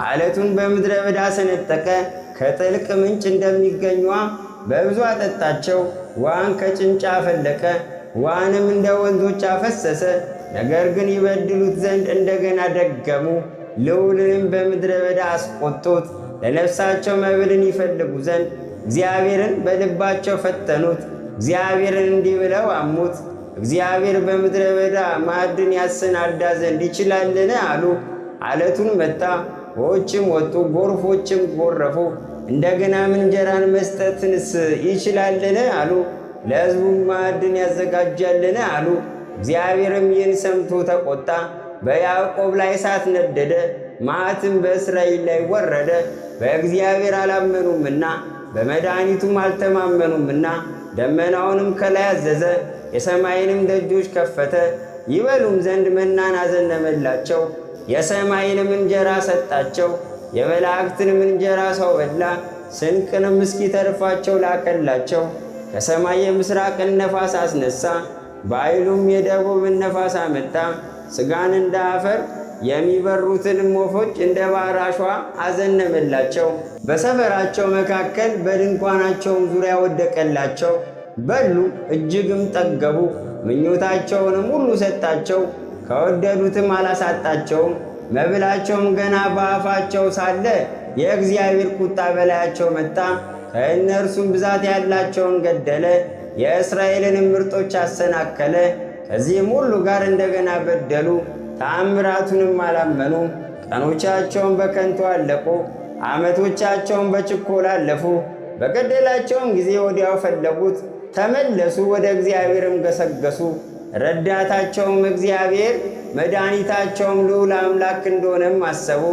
ዓለቱን በምድረ በዳ ሰነጠቀ፣ ከጥልቅ ምንጭ እንደሚገኝ ውኃ በብዙ አጠጣቸው። ውኃን ከጭንጫ ፈለቀ፣ ውኃንም እንደ ወንዞች አፈሰሰ። ነገር ግን ይበድሉት ዘንድ እንደገና ደገሙ፣ ልዑልንም በምድረ በዳ አስቆጡት። ለነፍሳቸው መብልን ይፈልጉ ዘንድ እግዚአብሔርን በልባቸው ፈተኑት። እግዚአብሔርን እንዲህ ብለው አሙት፣ እግዚአብሔር በምድረ በዳ ማዕድን ያሰናዳ ዘንድ ይችላልን አሉ። ዓለቱን መታ፣ ውኆችም ወጡ፣ ጎርፎችም ጎረፉ። እንደገናም እንጀራን መስጠትንስ ይችላልን አሉ። ለሕዝቡም ማዕድን ያዘጋጃልን አሉ። እግዚአብሔርም ይህን ሰምቶ ተቆጣ፣ በያዕቆብ ላይ እሳት ነደደ፣ መዓትም በእስራኤል ላይ ወረደ። በእግዚአብሔር አላመኑምና በመድኃኒቱም አልተማመኑምና ደመናውንም ከላይ አዘዘ፣ የሰማይንም ደጆች ከፈተ። ይበሉም ዘንድ መናን አዘነመላቸው፣ የሰማይንም እንጀራ ሰጣቸው። የመላእክትንም እንጀራ ሰው በላ፣ ስንቅንም እስኪተርፋቸው ላከላቸው። ከሰማይ የምሥራቅን ነፋስ አስነሣ፣ በኃይሉም የደቡብን ነፋስ አመጣ። ሥጋን እንደ አፈር የሚበሩትንም ወፎች እንደ ባሕር አሸዋ አዘነመላቸው። በሰፈራቸው መካከል በድንኳናቸውም ዙሪያ ወደቀላቸው። በሉ እጅግም ጠገቡ፣ ምኞታቸውንም ሁሉ ሰጣቸው። ከወደዱትም አላሳጣቸውም። መብላቸውም ገና በአፋቸው ሳለ የእግዚአብሔር ቁጣ በላያቸው መጣ። ከእነርሱም ብዛት ያላቸውን ገደለ፣ የእስራኤልንም ምርጦች አሰናከለ። ከዚህም ሁሉ ጋር እንደገና በደሉ፣ ተአምራቱንም አላመኑ። ቀኖቻቸውን በከንቱ አለቁ፣ ዓመቶቻቸውን በችኮላ አለፉ። በገደላቸውም ጊዜ ወዲያው ፈለጉት፣ ተመለሱ፣ ወደ እግዚአብሔርም ገሰገሱ። ረዳታቸውም እግዚአብሔር መድኃኒታቸውም ልዑል አምላክ እንደሆነም አሰቡ።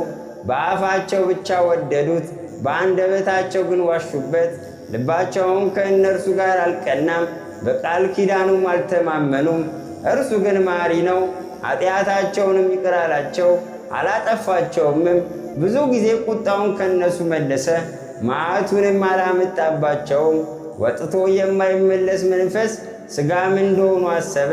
በአፋቸው ብቻ ወደዱት፣ በአንደበታቸው ግን ዋሹበት። ልባቸውም ከእነርሱ ጋር አልቀናም፣ በቃል ኪዳኑም አልተማመኑም። እርሱ ግን መሐሪ ነው፣ ኃጢአታቸውንም ይቅር አላቸው፣ አላጠፋቸውምም። ብዙ ጊዜ ቁጣውን ከእነሱ መለሰ፣ መዓቱንም አላመጣባቸውም። ወጥቶ የማይመለስ መንፈስ ሥጋም እንደሆኑ አሰበ።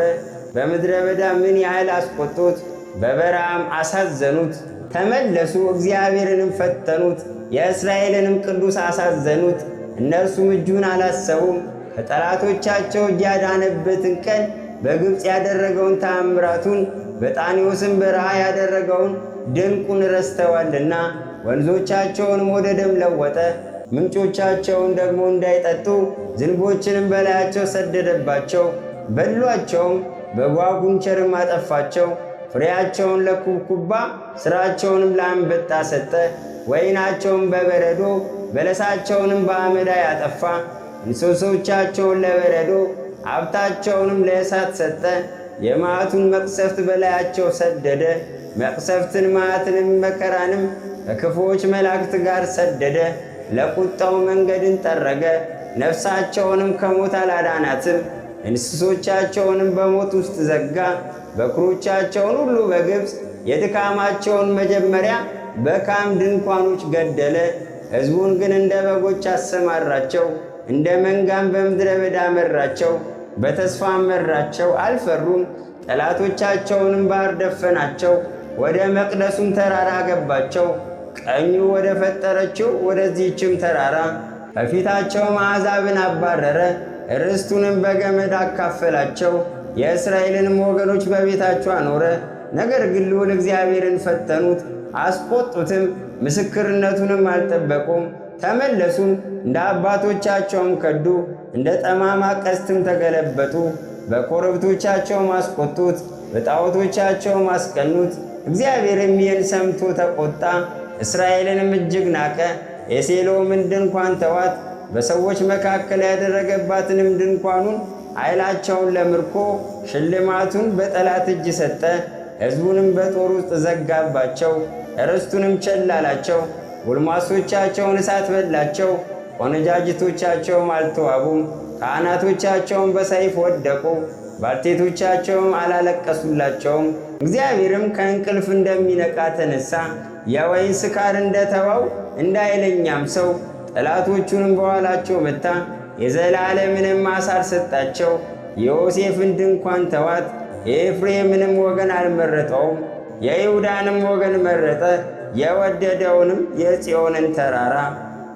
በምድረ በዳ ምን ያህል አስቆጡት፣ በበረሃም አሳዘኑት። ተመለሱ፣ እግዚአብሔርንም ፈተኑት፣ የእስራኤልንም ቅዱስ አሳዘኑት። እነርሱም እጁን አላሰቡም። ከጠላቶቻቸው እጅ ያዳነበትን ቀን፣ በግብፅ ያደረገውን ተአምራቱን፣ በጣኔዎስም በረሃ ያደረገውን ድንቁን ረስተዋልና። ወንዞቻቸውንም ወደ ደም ለወጠ፣ ምንጮቻቸውን ደግሞ እንዳይጠጡ ዝንቦችንም በላያቸው ሰደደባቸው። በሏቸውም፣ በጓጉንቸርም አጠፋቸው። ፍሬያቸውን ለኩብኩባ ሥራቸውንም ለአንበጣ ሰጠ። ወይናቸውን በበረዶ በለሳቸውንም በአመዳይ አጠፋ። እንስሶቻቸውን ለበረዶ ሀብታቸውንም ለእሳት ሰጠ። የመዓቱን መቅሰፍት በላያቸው ሰደደ። መቅሰፍትን፣ መዓትንም፣ መከራንም ከክፉዎች መላእክት ጋር ሰደደ። ለቁጣው መንገድን ጠረገ፣ ነፍሳቸውንም ከሞት አላዳናትም። እንስሶቻቸውንም በሞት ውስጥ ዘጋ። በኵሮቻቸውን ሁሉ በግብፅ የድካማቸውን መጀመሪያ በካም ድንኳኖች ገደለ። ሕዝቡን ግን እንደ በጎች አሰማራቸው፣ እንደ መንጋም በምድረ በዳ መራቸው። በተስፋ መራቸው፣ አልፈሩም። ጠላቶቻቸውንም ባሕር ደፈናቸው፣ ወደ መቅደሱም ተራራ አገባቸው። ቀኙ ወደ ፈጠረችው ወደዚህችም ተራራ ከፊታቸውም አሕዛብን አባረረ፣ ርስቱንም በገመድ አካፈላቸው። የእስራኤልንም ወገኖች በቤታቸው አኖረ። ነገር ግን ልዑል እግዚአብሔርን ፈተኑት፣ አስቆጡትም፣ ምስክርነቱንም አልጠበቁም። ተመለሱም፣ እንደ አባቶቻቸውም ከዱ፣ እንደ ጠማማ ቀስትም ተገለበጡ። በኮረብቶቻቸውም አስቆጡት፣ በጣዖቶቻቸውም አስቀኑት። እግዚአብሔርም ይህን ሰምቶ ተቆጣ፣ እስራኤልንም እጅግ ናቀ። የሴሎምን ድንኳን ተዋት፣ በሰዎች መካከል ያደረገባትንም ድንኳኑን ኃይላቸውን ለምርኮ ሽልማቱን በጠላት እጅ ሰጠ። ሕዝቡንም በጦር ውስጥ ዘጋባቸው፣ ርስቱንም ቸል አላቸው። ጎልማሶቻቸውን እሳት በላቸው፣ ቆነጃጅቶቻቸውም አልተዋቡም። ካህናቶቻቸውም በሰይፍ ወደቁ፣ ባልቴቶቻቸውም አላለቀሱላቸውም። እግዚአብሔርም ከእንቅልፍ እንደሚነቃ ተነሳ፣ የወይን ስካር እንደተወው እንደ ኃይለኛም ሰው። ጠላቶቹንም በኋላቸው መታ፣ የዘላለምንም አሳር ሰጣቸው። የዮሴፍን ድንኳን ተዋት፣ የኤፍሬምንም ወገን አልመረጠውም። የይሁዳንም ወገን መረጠ፣ የወደደውንም የጽዮንን ተራራ።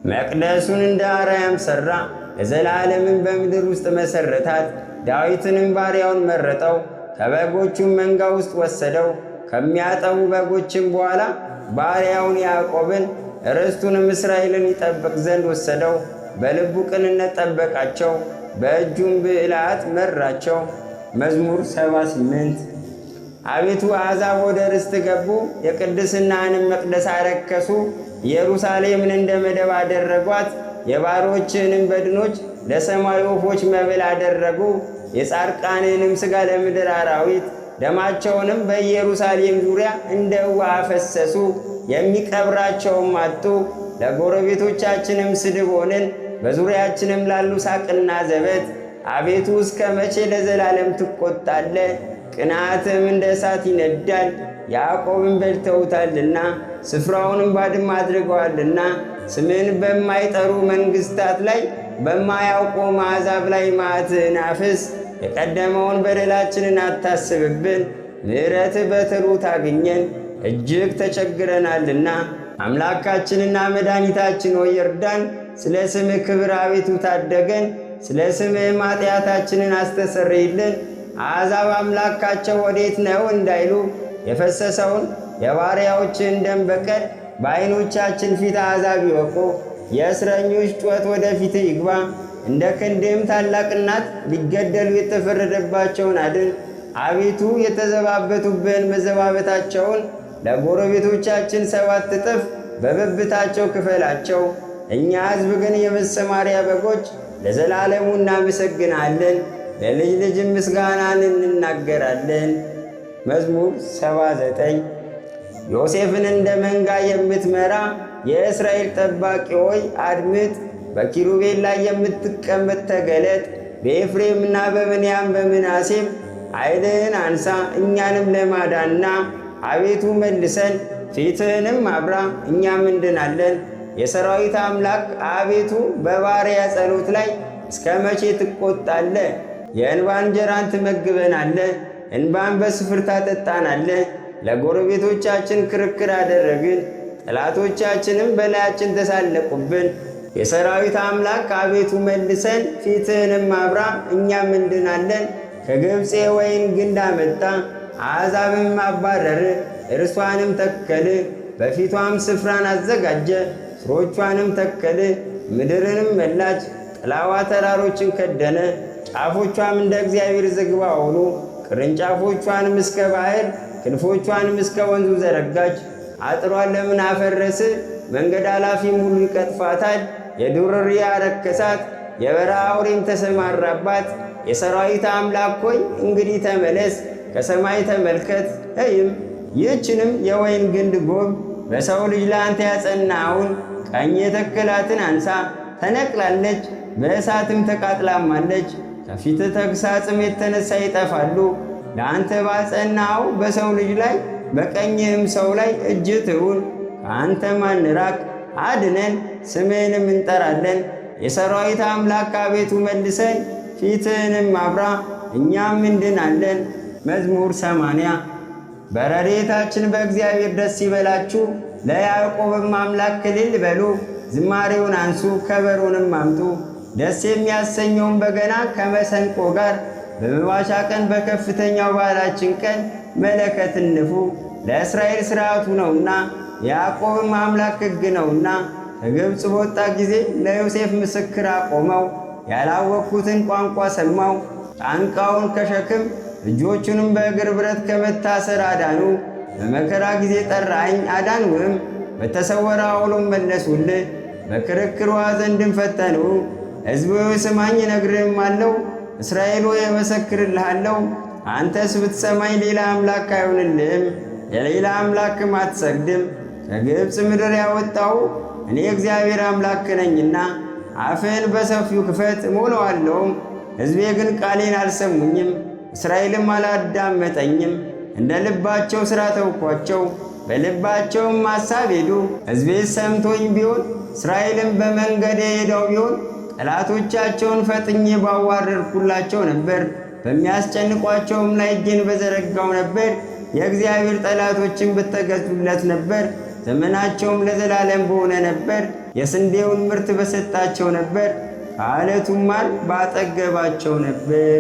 መቅደሱን እንደ አርያም ሠራ፣ ለዘላለምን በምድር ውስጥ መሠረታት። ዳዊትንም ባሪያውን መረጠው፣ ከበጎቹም መንጋ ውስጥ ወሰደው። ከሚያጠቡ በጎችም በኋላ ባሪያውን ያዕቆብን ርስቱንም እስራኤልን ይጠብቅ ዘንድ ወሰደው። በልቡ ቅንነት ጠበቃቸው፣ በእጁም ብልሃት መራቸው። መዝሙር 78 አቤቱ አሕዛብ ወደ ርስት ገቡ፣ የቅድስናህንም መቅደስ አረከሱ። ኢየሩሳሌምን እንደ መደብ አደረጓት፣ የባሮችህንም በድኖች ለሰማይ ወፎች መብል አደረጉ። የጻድቃንህንም ሥጋ ለምድር አራዊት፣ ደማቸውንም በኢየሩሳሌም ዙሪያ እንደ ውኃ አፈሰሱ። የሚቀብራቸውም አጡ። ለጎረቤቶቻችንም ስድብ ሆንን፣ በዙሪያችንም ላሉ ሳቅና ዘበት። አቤቱ እስከ መቼ ለዘላለም ትቈጣለህ? ቅንዓትም እንደ እሳት ይነዳል። ያዕቆብን በልተውታልና ስፍራውንም ባድማ አድርገዋልና። ስምህን በማይጠሩ መንግሥታት ላይ በማያውቁ አሕዛብ ላይ መዓትህን አፍስ። የቀደመውን በደላችንን አታስብብን፣ ምሕረትህ በትሩ ታግኘን፣ እጅግ ተቸግረናልና። አምላካችንና መድኃኒታችን ሆይ እርዳን። ስለ ስምህ ክብር አቤቱ ታደገን፣ ስለ ስምህም ኃጢአታችንን አስተሰርይልን። አሕዛብ አምላካቸው ወዴት ነው እንዳይሉ የፈሰሰውን የባሪያዎችን ደም በቀል በዓይኖቻችን ፊት አሕዛብ ይወቁ። የእስረኞች ጩኸት ወደ ፊትህ ይግባ፣ እንደ ክንድህም ታላቅናት ሊገደሉ የተፈረደባቸውን አድን። አቤቱ የተዘባበቱብህን መዘባበታቸውን ለጎረቤቶቻችን 7 እጥፍ በብብታቸው ክፈላቸው። እኛ ሕዝብ ግን የመሰማሪያ በጎች ለዘላለሙ እናመሰግናለን፣ ለልጅ ልጅ ምስጋናን እንናገራለን። መዝሙር 79 ዮሴፍን እንደ መንጋ የምትመራ የእስራኤል ጠባቂ ሆይ አድምጥ። በኪሩቤል ላይ የምትቀመጥ ተገለጥ። በኤፍሬምና በብንያም በምናሴም ኃይልህን አንሳ፣ እኛንም ለማዳንና አቤቱ መልሰን፣ ፊትህንም አብራ፣ እኛም እንድናለን። የሰራዊት አምላክ አቤቱ በባሪያ ጸሎት ላይ እስከ መቼ ትቈጣለህ? የእንባ እንጀራን ትመግበናለህ፣ እንባን በስፍር ታጠጣናለህ። ለጎረቤቶቻችን ክርክር አደረግን፣ ጠላቶቻችንም በላያችን ተሳለቁብን። የሰራዊት አምላክ አቤቱ መልሰን፣ ፊትህንም አብራ፣ እኛም እንድናለን። ከግብፅ የወይን ግንድ አመጣ፣ አሕዛብም አባረር፣ እርሷንም ተከል። በፊቷም ስፍራን አዘጋጀ፣ ሥሮቿንም ተከል። ምድርንም መላች፣ ጥላዋ ተራሮችን ከደነ። ጫፎቿም እንደ እግዚአብሔር ዝግባ ሆኑ። ቅርንጫፎቿንም እስከ ባሕር፣ ክንፎቿንም እስከ ወንዙ ዘረጋች። አጥሯን ለምን አፈረስ? መንገድ አላፊም ሁሉ ይቀጥፋታል። የዱር እሪያ ረከሳት፣ የበረሃ አውሬም ተሰማራባት። የሰራዊት አምላክ ሆይ እንግዲህ ተመለስ፣ ከሰማይ ተመልከት እይም። ይህችንም የወይን ግንድ ጎብ በሰው ልጅ ለአንተ ያጸናውን ቀኝ የተከላትን አንሳ። ተነቅላለች፣ በእሳትም ተቃጥላማለች። ከፊት ተግሳጽም የተነሳ ይጠፋሉ። ለአንተ ባጸናው በሰው ልጅ ላይ በቀኝህም ሰው ላይ እጅ ትሁን። ከአንተ ማንራቅ፣ አድነን፣ ስምህንም እንጠራለን። የሰራዊት አምላክ አቤቱ መልሰን፣ ፊትህንም አብራ፣ እኛም እንድናለን። መዝሙር 80 በረድኤታችን በእግዚአብሔር ደስ ይበላችሁ፣ ለያዕቆብም አምላክ እልል በሉ። ዝማሬውን አንሱ፣ ከበሮንም አምጡ፣ ደስ የሚያሰኘውን በገና ከመሰንቆ ጋር። በመባቻ ቀን በከፍተኛው በዓላችን ቀን መለከት ንፉ። ለእስራኤል ሥርዓቱ ነውና የያዕቆብም አምላክ ሕግ ነውና። ከግብፅ በወጣ ጊዜ ለዮሴፍ ምስክር አቆመው። ያላወቅኩትን ቋንቋ ሰማው። ጫንቃውን ከሸክም እጆቹንም በእግር ብረት ከመታሰር አዳኑ። በመከራ ጊዜ ጠራኝ አዳንውም፣ በተሰወረ አውሎም መለሱልህ። በክርክሯ ዘንድም ፈተኑ። ሕዝብ ሆይ ስማኝ እነግርህም አለው። እስራኤል ሆይ እመሰክርልሃለሁ። አንተስ ብትሰማኝ ሌላ አምላክ አይሆንልህም፣ ለሌላ አምላክም አትሰግድም። ከግብፅ ምድር ያወጣው እኔ እግዚአብሔር አምላክ ነኝና አፍህን በሰፊው ክፈት እሞላዋለሁም። ሕዝቤ ግን ቃሌን አልሰሙኝም፣ እስራኤልም አላዳመጠኝም። እንደ ልባቸው ሥራ ተውኳቸው፣ በልባቸውም ሐሳብ ሄዱ። ሕዝቤ ሰምቶኝ ቢሆን እስራኤልም በመንገዴ ሄደው ቢሆን ጠላቶቻቸውን ፈጥኜ ባዋረድኩላቸው ነበር። በሚያስጨንቋቸውም ላይ እጄን በዘረጋው ነበር። የእግዚአብሔር ጠላቶችን በተገዙለት ነበር። ዘመናቸውም ለዘላለም በሆነ ነበር። የስንዴውን ምርት በሰጣቸው ነበር፣ ከዓለቱም ማር ባጠገባቸው ነበር።